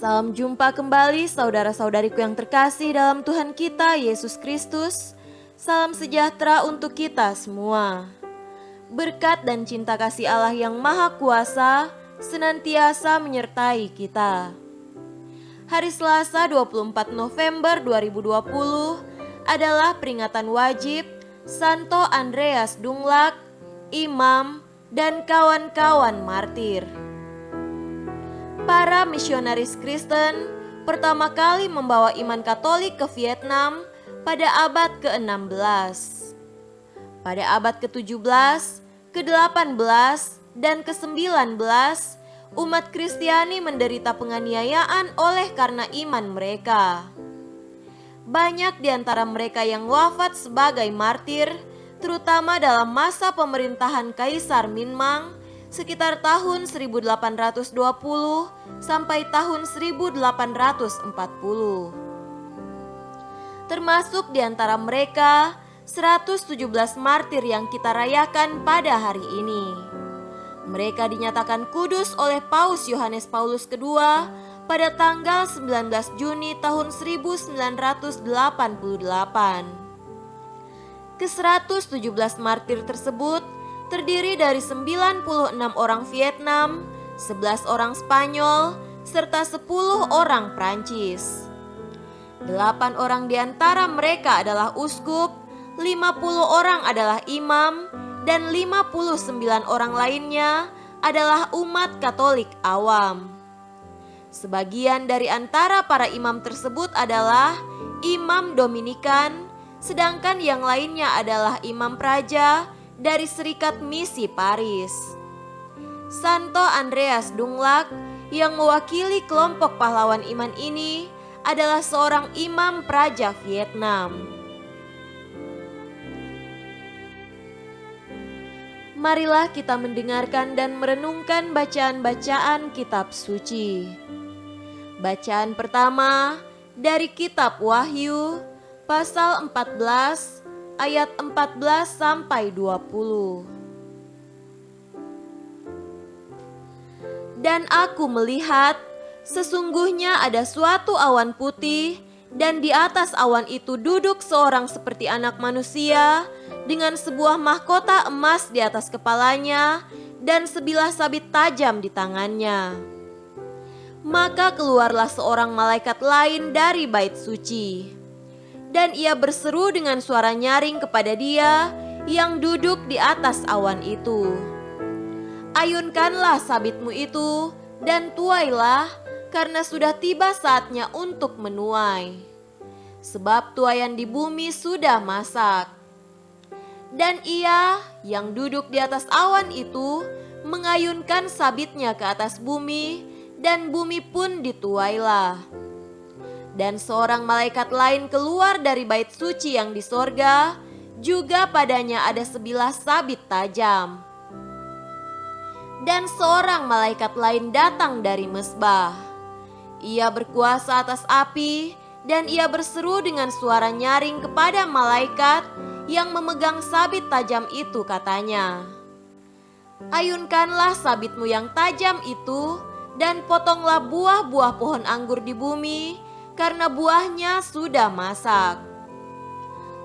Salam jumpa kembali saudara-saudariku yang terkasih dalam Tuhan kita Yesus Kristus. Salam sejahtera untuk kita semua. Berkat dan cinta kasih Allah yang Maha Kuasa senantiasa menyertai kita. Hari Selasa 24 November 2020 adalah peringatan wajib Santo Andreas Dunglac, imam, dan kawan-kawan martir. Para misionaris Kristen pertama kali membawa iman Katolik ke Vietnam pada abad ke-16. Pada abad ke-17, ke-18, dan ke-19, umat Kristiani menderita penganiayaan oleh karena iman mereka. Banyak di antara mereka yang wafat sebagai martir, terutama dalam masa pemerintahan Kaisar Minmang sekitar tahun 1820 sampai tahun 1840. Termasuk di antara mereka 117 martir yang kita rayakan pada hari ini. Mereka dinyatakan kudus oleh Paus Yohanes Paulus II pada tanggal 19 Juni tahun 1988. Ke-117 martir tersebut terdiri dari 96 orang Vietnam, 11 orang Spanyol, serta 10 orang Prancis. 8 orang di antara mereka adalah uskup, 50 orang adalah imam, dan 59 orang lainnya adalah umat Katolik awam. Sebagian dari antara para imam tersebut adalah imam Dominikan, sedangkan yang lainnya adalah imam praja dari Serikat Misi Paris. Santo Andreas Dunglac yang mewakili kelompok pahlawan iman ini adalah seorang imam praja Vietnam. Marilah kita mendengarkan dan merenungkan bacaan-bacaan kitab suci. Bacaan pertama dari kitab Wahyu pasal 14 ayat 14 sampai 20. Dan aku melihat sesungguhnya ada suatu awan putih, dan di atas awan itu duduk seorang seperti anak manusia dengan sebuah mahkota emas di atas kepalanya dan sebilah sabit tajam di tangannya. Maka keluarlah seorang malaikat lain dari bait suci. Dan ia berseru dengan suara nyaring kepada dia yang duduk di atas awan itu. Ayunkanlah sabitmu itu dan tuailah, karena sudah tiba saatnya untuk menuai. Sebab tuaian di bumi sudah masak. Dan ia yang duduk di atas awan itu mengayunkan sabitnya ke atas bumi, dan bumi pun dituailah. Dan seorang malaikat lain keluar dari bait suci yang di sorga, juga padanya ada sebilah sabit tajam. Dan seorang malaikat lain datang dari mezbah. Ia berkuasa atas api, dan ia berseru dengan suara nyaring kepada malaikat yang memegang sabit tajam itu, katanya, ayunkanlah sabitmu yang tajam itu, dan potonglah buah-buah pohon anggur di bumi, karena buahnya sudah masak.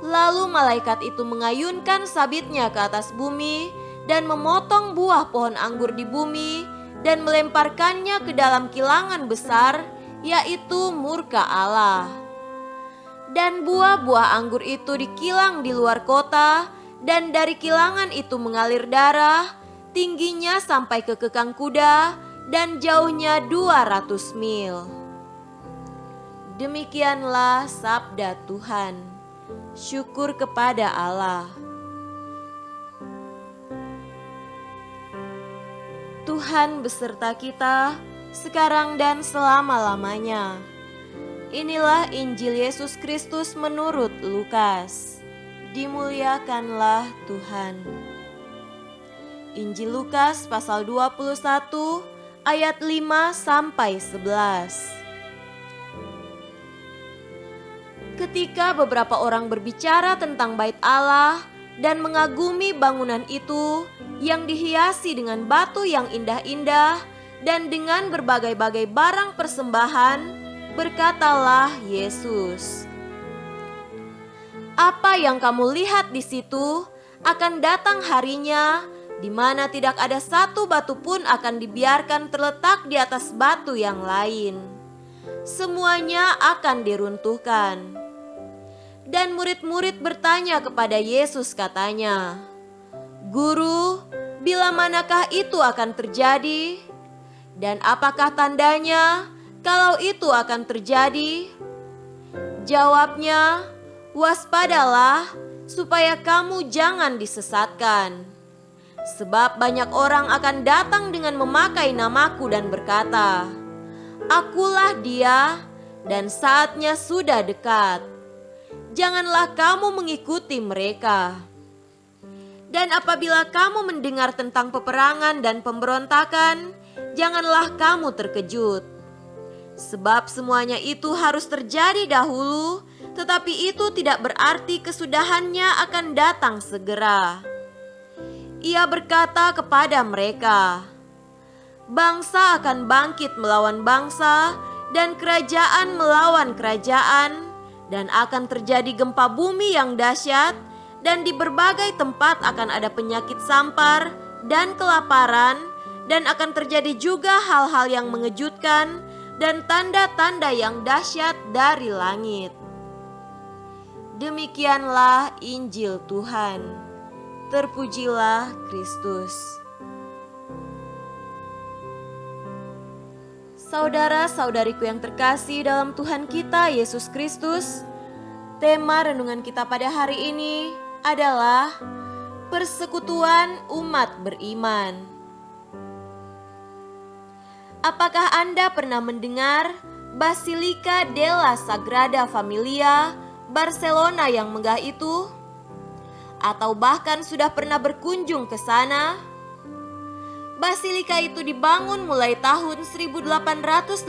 Lalu malaikat itu mengayunkan sabitnya ke atas bumi dan memotong buah pohon anggur di bumi dan melemparkannya ke dalam kilangan besar, yaitu murka Allah. Dan buah-buah anggur itu dikilang di luar kota, dan dari kilangan itu mengalir darah, tingginya sampai ke kekang kuda dan jauhnya 200 mil. Demikianlah sabda Tuhan. Syukur kepada Allah. Tuhan beserta kita sekarang dan selama-lamanya. Inilah Injil Yesus Kristus menurut Lukas. Dimuliakanlah Tuhan. Injil Lukas pasal 21 ayat 5 sampai 11. Ketika beberapa orang berbicara tentang bait Allah dan mengagumi bangunan itu yang dihiasi dengan batu yang indah-indah dan dengan berbagai-bagai barang persembahan, berkatalah Yesus, "Apa yang kamu lihat di situ akan datang harinya di mana tidak ada satu batu pun akan dibiarkan terletak di atas batu yang lain. Semuanya akan diruntuhkan." Dan murid-murid bertanya kepada Yesus, katanya, "Guru, bila manakah itu akan terjadi? Dan apakah tandanya kalau itu akan terjadi?" Jawabnya, "Waspadalah supaya kamu jangan disesatkan. Sebab banyak orang akan datang dengan memakai namaku dan berkata, 'Akulah dia,' dan saatnya sudah dekat. Janganlah kamu mengikuti mereka. Dan apabila kamu mendengar tentang peperangan dan pemberontakan, janganlah kamu terkejut. Sebab semuanya itu harus terjadi dahulu, tetapi itu tidak berarti kesudahannya akan datang segera." Ia berkata kepada mereka, "Bangsa akan bangkit melawan bangsa dan kerajaan melawan kerajaan, dan akan terjadi gempa bumi yang dahsyat, dan di berbagai tempat akan ada penyakit sampar dan kelaparan, dan akan terjadi juga hal-hal yang mengejutkan dan tanda-tanda yang dahsyat dari langit." Demikianlah Injil Tuhan. Terpujilah Kristus. Saudara-saudariku yang terkasih dalam Tuhan kita Yesus Kristus, tema renungan kita pada hari ini adalah persekutuan umat beriman. Apakah Anda pernah mendengar Basilica della Sagrada Familia Barcelona yang megah itu? Atau bahkan sudah pernah berkunjung ke sana? Basilika itu dibangun mulai tahun 1886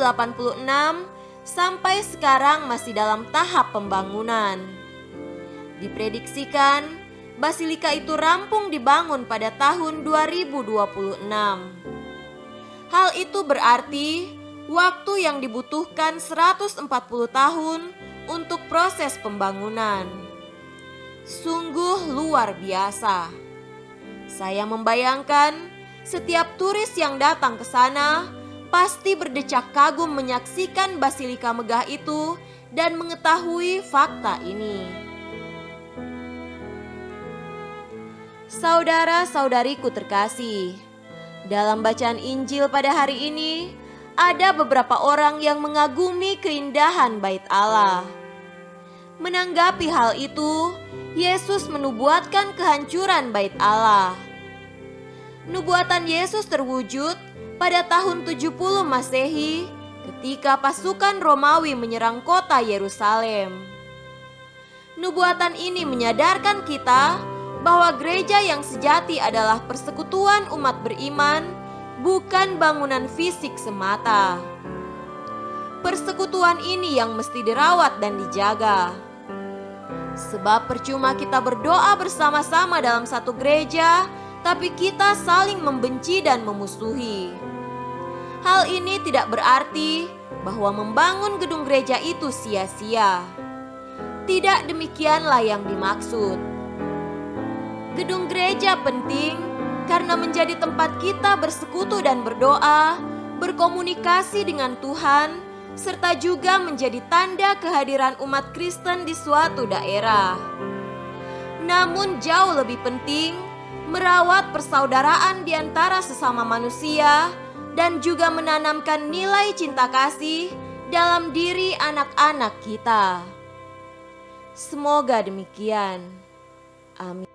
sampai sekarang masih dalam tahap pembangunan. Diprediksikan basilika itu rampung dibangun pada tahun 2026. Hal itu berarti waktu yang dibutuhkan 140 tahun untuk proses pembangunan. Sungguh luar biasa. Saya membayangkan setiap turis yang datang ke sana pasti berdecak kagum menyaksikan basilika megah itu dan mengetahui fakta ini. Saudara-saudariku terkasih, dalam bacaan Injil pada hari ini ada beberapa orang yang mengagumi keindahan Bait Allah. Menanggapi hal itu, Yesus menubuatkan kehancuran Bait Allah. Nubuatan Yesus terwujud pada tahun 70 Masehi ketika pasukan Romawi menyerang kota Yerusalem. Nubuatan ini menyadarkan kita bahwa gereja yang sejati adalah persekutuan umat beriman, bukan bangunan fisik semata. Persekutuan ini yang mesti dirawat dan dijaga. Sebab percuma kita berdoa bersama-sama dalam satu gereja, tapi kita saling membenci dan memusuhi. Hal ini tidak berarti bahwa membangun gedung gereja itu sia-sia. Tidak demikianlah yang dimaksud. Gedung gereja penting karena menjadi tempat kita bersekutu dan berdoa, berkomunikasi dengan Tuhan, serta juga menjadi tanda kehadiran umat Kristen di suatu daerah. Namun jauh lebih penting, merawat persaudaraan di antara sesama manusia dan juga menanamkan nilai cinta kasih dalam diri anak-anak kita. Semoga demikian. Amin.